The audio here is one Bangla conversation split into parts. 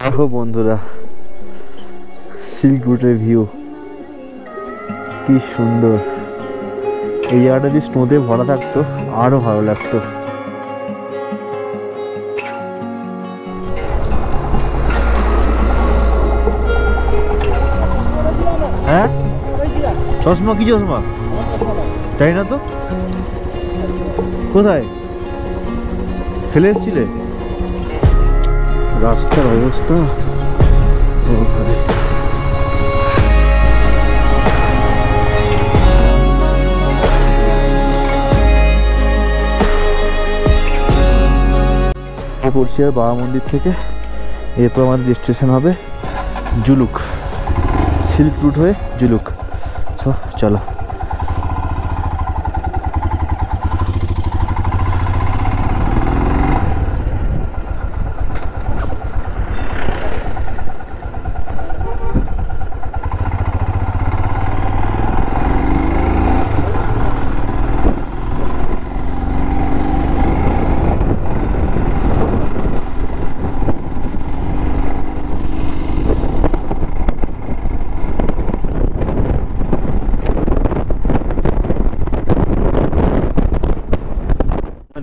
দেখো বন্ধুরা, সিল্ক রুটের ভিউ কি সুন্দর। এই জায়গাটা যদি স্নোতে ভরা থাকতো আরো ভালো লাগতো। হ্যাঁ, চশমা? কি চশমা? তাই না তো, কোথায় ফেলে এসছিলে? রাস্তার অবস্থা পড়ছি আর বাবা মন্দির থেকে। এরপর আমাদের স্টেশন হবে জুলুক, সিল্ক রুট হয়ে জুলুক। চলো।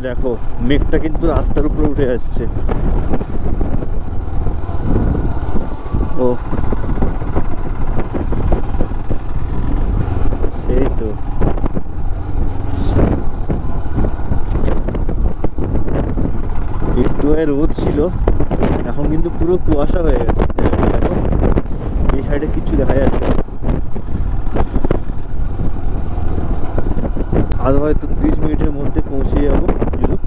দেখো মেঘটা কিন্তু রাস্তার উপরে উঠে আসছে। ও সেই তো, একটু রোদ ছিল, এখন কিন্তু পুরো কুয়াশা হয়ে গেছে। দেখো এই সাইডে কিচ্ছু দেখা যাচ্ছে না। আজ হয়তো 30 মিনিটের মধ্যে পৌঁছে যাবো জুলুক।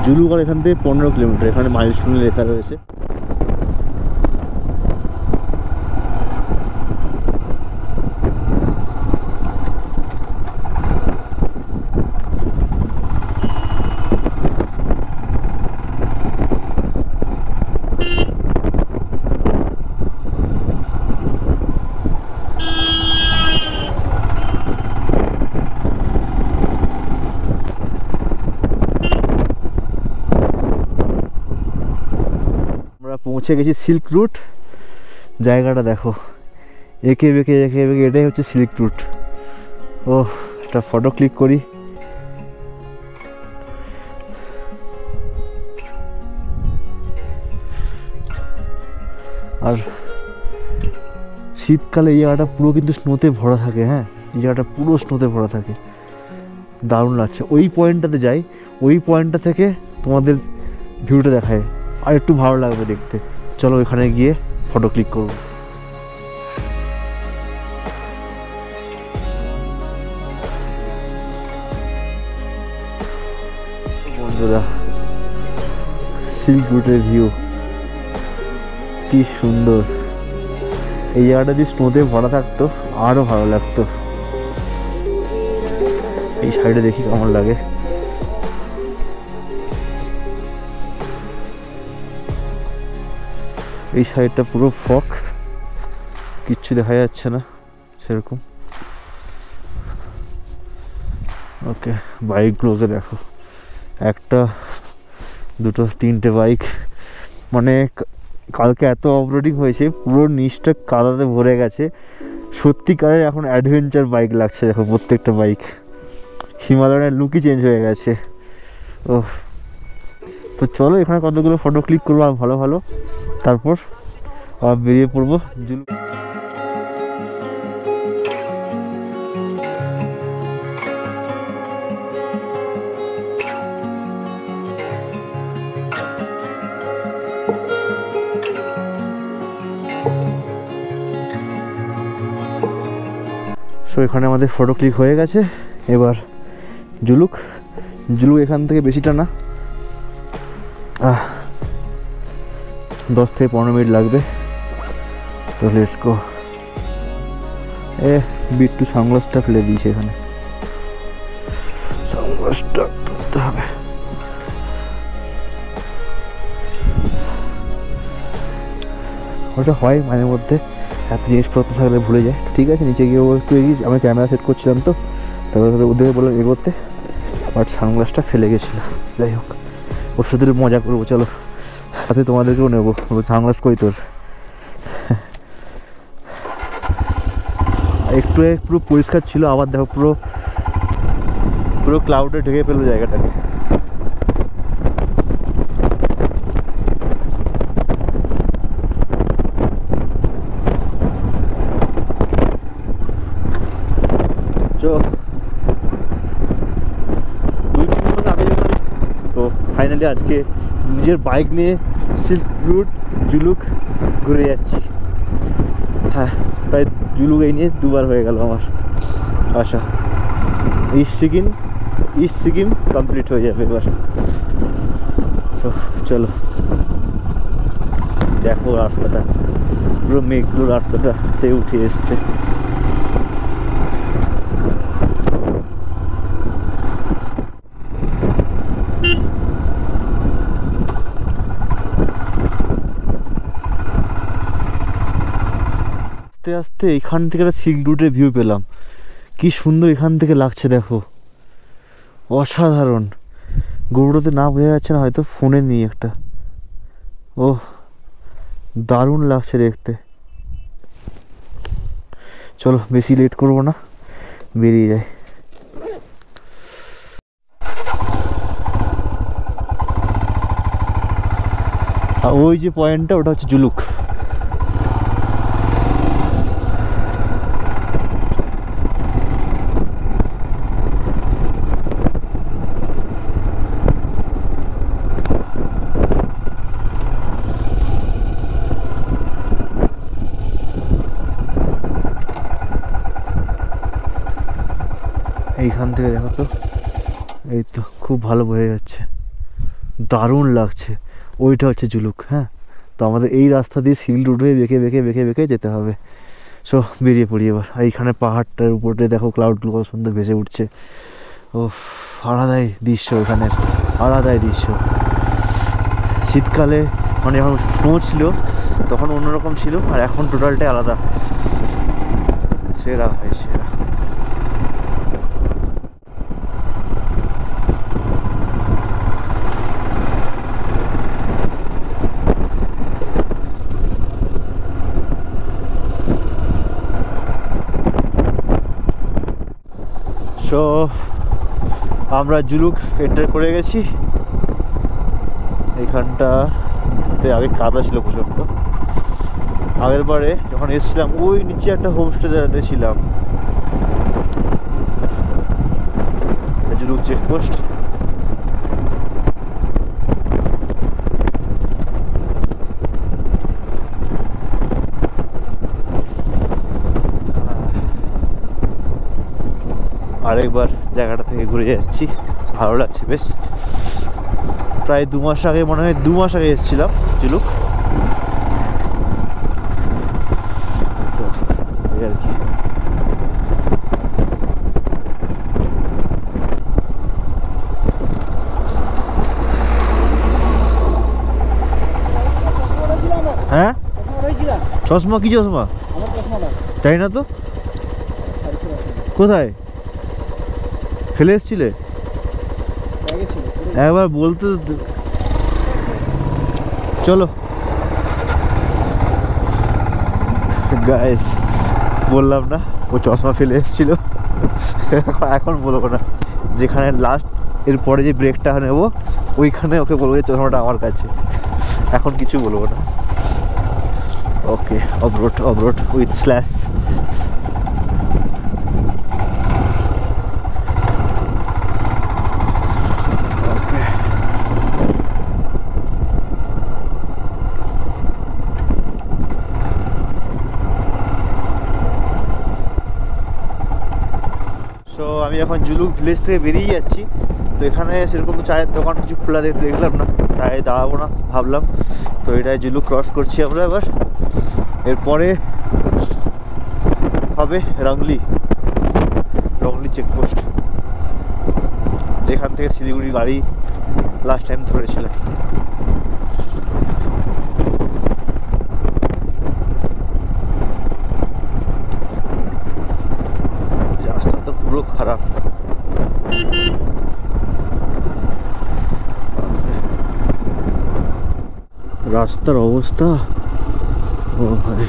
জুলুক আর এখান থেকে 15 কিলোমিটার, এখানে মাইলস্টোনে লেখা রয়েছে। পৌঁছে গেছি সিল্ক রুট। জায়গাটা দেখো, এঁকে বেঁকে এটাই হচ্ছে সিল্ক রুট। ও, একটা ফটো ক্লিক করি। আর শীতকালে এই জায়গাটা পুরো কিন্তু স্নোতে ভরা থাকে। হ্যাঁ, এই জায়গাটা পুরো স্নোতে ভরা থাকে, দারুণ লাগছে। ওই পয়েন্টটাতে যাই, ওই পয়েন্টটা থেকে তোমাদের ভিউটা দেখায়, আর একটু ভালো লাগবে দেখতে। চলো ওইখানে গিয়ে ফটো ক্লিক করবো। বন্ধুরা, সিল্ক রুটের ভিউ কি সুন্দর। এই জায়গাটা যদি স্নোতে ভরা থাকতো আরো ভালো লাগতো। এই সাইডে দেখি কেমন লাগে। এই সাইডটা পুরো ফগ, কিচ্ছু দেখা যাচ্ছে না সেরকম। ওকে, বাইকগুলোকে দেখো, একটা দুটো তিনটে বাইক। মানে কালকে এত অফরোডিং হয়েছে, পুরো নিচটা কাদাতে ভরে গেছে। সত্যিকারের এখন অ্যাডভেঞ্চার বাইক লাগছে। দেখো প্রত্যেকটা বাইক, হিমালয়ের লুকই চেঞ্জ হয়ে গেছে। ও, তো চলো এখানে কতগুলো ফটো ক্লিক করবো আর ভালো ভালো, তারপর আবার বেরিয়ে পড়বো জুলুক। সো এখানে আমাদের ফটো ক্লিক হয়ে গেছে। এবার জুলুক এখান থেকে বেশিটা না, 10 থেকে 15 মিনিট লাগবে। তো লেটস গো। বিট্টু সানগ্লাসটা ফেলে দিয়েছে, এখানে সানগ্লাসটা ধরতে হবে। ওটা হয় মাঝে মধ্যে, এত জিনিসপত্র থাকলে ভুলে যায়। ঠিক আছে, নিচে গিয়ে একটু এগিয়ে, আমি ক্যামেরা সেট করছিলাম তো, তারপরে ওদেরকে বললাম এগোতে, বাট সানগ্লাসটা ফেলে গেছিলো। যাই হোক, ওর সাথে মজা করবো, চলো। সাথে তোমাদেরকেও নেবো। সানগ্লাস কই তোর? একটু পুরো পরিষ্কার ছিল, আবার দেখো পুরো পুরো ক্লাউডে ঢেকে ফেললো জায়গাটাকে। তো ফাইনালি আজকে নিজের বাইক নিয়ে সিল্ক রুট জুলুক ঘুরে যাচ্ছি। হ্যাঁ, প্রায় জুলুক এই নিয়ে দুবার হয়ে গেল আমার আসা। ইস্ট সিকিম কমপ্লিট হয়ে যাবে এবার। সো চলো, দেখো রাস্তাটা পুরো মেঘগুলো রাস্তাটাতে উঠে এসছে। আস্তে আস্তে এখান থেকে একটা সিল্ক রুটের ভিউ পেলাম। কি সুন্দর এখান থেকে লাগছে, দেখো অসাধারণ। গরুটাতে না বোঝা যাচ্ছে না, হয়তো ফোনে নিয়ে একটা। ও দারুণ লাগছে দেখতে। চলো বেশি লেট করবো না, বেরিয়ে যাই। আর ওই যে পয়েন্টটা, ওটা হচ্ছে জুলুক। এইখান থেকে দেখো তো, এই তো খুব ভালো বোঝা যাচ্ছে, দারুণ লাগছে। ওইটা হচ্ছে জুলুক। হ্যাঁ, তো আমাদের এই রাস্তা দিয়ে সিল্ক রুট হয়ে বেঁকে যেতে হবে। সো বেরিয়ে পড়ি এবার। এইখানে পাহাড়টার উপরে দেখো ক্লাউডগুলো কত সুন্দর ভেসে উঠছে। ও আলাদাই দৃশ্য, এখানের আলাদাই দৃশ্য। শীতকালে মানে যখন স্নো ছিল তখন অন্যরকম ছিল, আর এখন টোটালটাই আলাদা। সেরা ভাই সেরা। সো আমরা জুলুক এন্টার করে গেছি। এইখানটাতে আগে কাদা ছিল প্রচণ্ড। আগের বারে যখন এসেছিলাম ওই নিচে একটা হোমস্টেতে ছিলাম। জুলুক চেকপোস্ট। আরেকবার জায়গাটা থেকে ঘুরে যাচ্ছি, ভালো লাগছে বেশ। প্রায় 2 মাস আগে, মনে হয় 2 মাস আগে এসেছিলাম জুলুক। তো এই আর কি। হ্যাঁ, চশমা? কি চশমা? তাই না তো, কোথায় ফেলে এসছিলে? একবার বলতে। চলো গাইস, বললাম না ও চশমা ফেলে এসেছিল। এখন বলবো না, যেখানে লাস্ট এরপরে যে ব্রেকটা নেবো ওইখানে ওকে বলবো যে চশমাটা আমার কাছে। এখন কিছু বলবো না। ওকে, অবরোড উইথ স্ল্যাশ। আমি এখন জুলুক ভিলেজ থেকে বেরিয়ে যাচ্ছি। তো এখানে সেরকম তো চায়ের দোকান কিছু খোলা দেখলাম না, তাই দাঁড়াবো না ভাবলাম। তো এটাই জুলুক ক্রস করছি আমরা এবার। এরপরে হবে রংলি চেকপোস্ট, যেখান থেকে শিলিগুড়ি গাড়ি লাস্ট টাইম ধরেছিলাম। রাস্তা তো পুরো খারাপ। রাস্তার অবস্থা, ও ভাই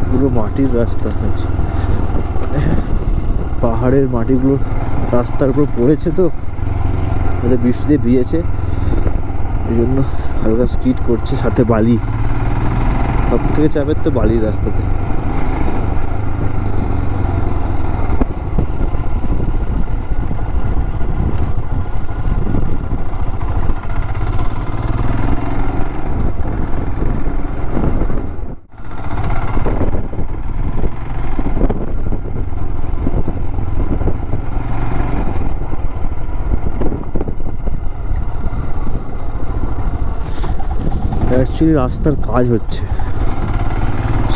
পুরো মাটির রাস্তা, পাহাড়ের মাটিগুলো রাস্তার উপর পড়েছে, তো বৃষ্টিতে ভিজেছে, এই জন্য হালকা স্কিড করছে, সাথে বালি, সব থেকে চাপের তো বালির রাস্তাতে। অ্যাকচুয়ালি রাস্তার কাজ হচ্ছে,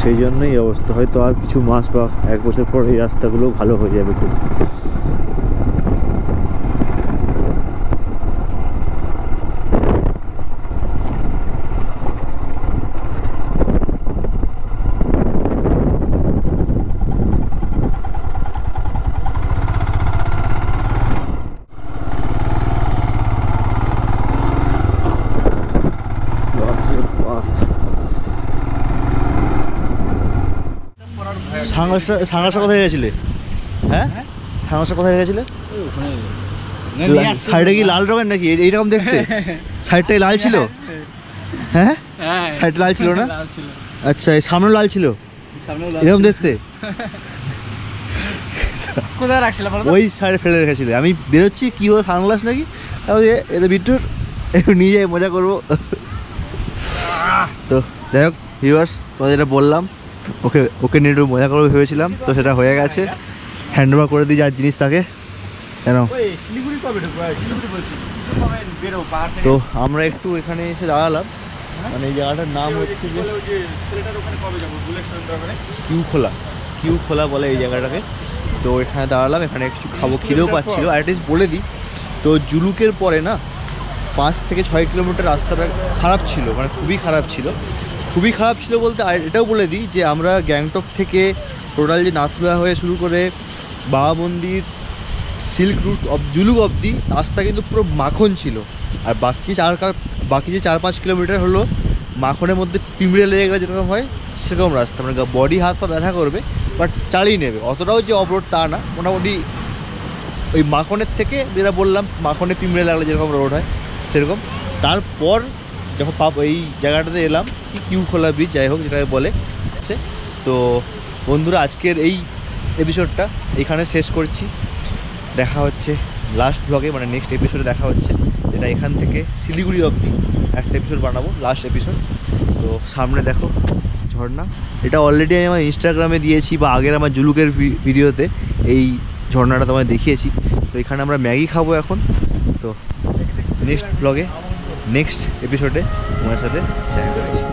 সেই জন্যই এই অবস্থা। হয়তো আর কিছু মাস বা 1 বছর পর এই রাস্তাগুলো ভালো হয়ে যাবে খুব। সাংঘাসা কোথায় গেছিলে? হ্যাঁ, সাংঘাসা কোথায় গেছিলে? সাইডে কি লাল রঙের নাকি এইরকম দেখতে? সাইডটাই লাল ছিল? হ্যাঁ, সাইডটা লাল ছিল না? আচ্ছা, এই সামনে লাল ছিল এরকম দেখতে? কোথায় রাখছিল? ওই সাইডে ফেলে রেখেছিলে। আমি বেরোচ্ছি, কি হলো সানগ্লাস নাকি, এদের বিট্টুর একটু নিয়ে যাই, মজা করবো। তো যাই হোক ভিউয়ার্স, তোমাদের যেটা বললাম, ওকে নিয়ে একটু মজা করবো ভেবেছিলাম, তো সেটা হয়ে গেছে। হ্যান্ড ওভার করে দিই যার জিনিস থাকে। কেন তো আমরা একটু এখানে এসে দাঁড়ালাম, মানে এই জায়গাটার নাম হচ্ছে যে কিউ খোলা বলে এই জায়গাটাকে। তো এখানে দাঁড়ালাম, এখানে কিছু খাবো, খিদেও পাচ্ছিলো। অ্যাটলিস্ট বলে দিই তো, জুলুকের পরে না 5 থেকে 6 কিলোমিটার রাস্তাটা খারাপ ছিল, মানে খুবই খারাপ ছিল। খুবই খারাপ ছিল বলতে, আর এটাও বলে দিই যে আমরা গ্যাংটক থেকে টোটাল যে নাথুলা হয়ে শুরু করে বাবা মন্দির, সিল্ক রুট জুলুক অবধি রাস্তা কিন্তু পুরো মাখন ছিল। আর বাকি যে 4-5 কিলোমিটার হলো মাখনের মধ্যে পিঁমড়ে লেগে গেলে যেরকম হয় সেরকম রাস্তা, মানে বডি হাত পা ব্যথা করবে, বাট চালিয়ে নেবে। অতটাও যে অফরোড তা না, মোটামুটি ওই মাখনের থেকে যেটা বললাম, মাখনে পিঁমড়ে লাগলে যেরকম রোড হয় সেরকম। তারপর যখন এই জায়গাটাতে এলাম, কিউ খোলা ব্রিজ, যাই হোক যেটাকে বলে। তো বন্ধুরা, আজকের এই এপিসোডটা এখানে শেষ করছি। দেখা হচ্ছে লাস্ট ব্লগে, মানে নেক্সট এপিসোডে দেখা হচ্ছে, যেটা এখান থেকে শিলিগুড়ি অবধি একটা এপিসোড বানাবো, লাস্ট এপিসোড। তো সামনে দেখো ঝর্ণা, এটা অলরেডি আমি আমার ইনস্টাগ্রামে দিয়েছি, বা আগের আমার জুলুকের ভিডিওতে এই ঝর্ণাটা তোমায় দেখিয়েছি। তো এখানে আমরা ম্যাগি খাবো এখন। তো নেক্সট ব্লগে, নেক্সট এপিসোডে তোমার সাথে দেখা করছি।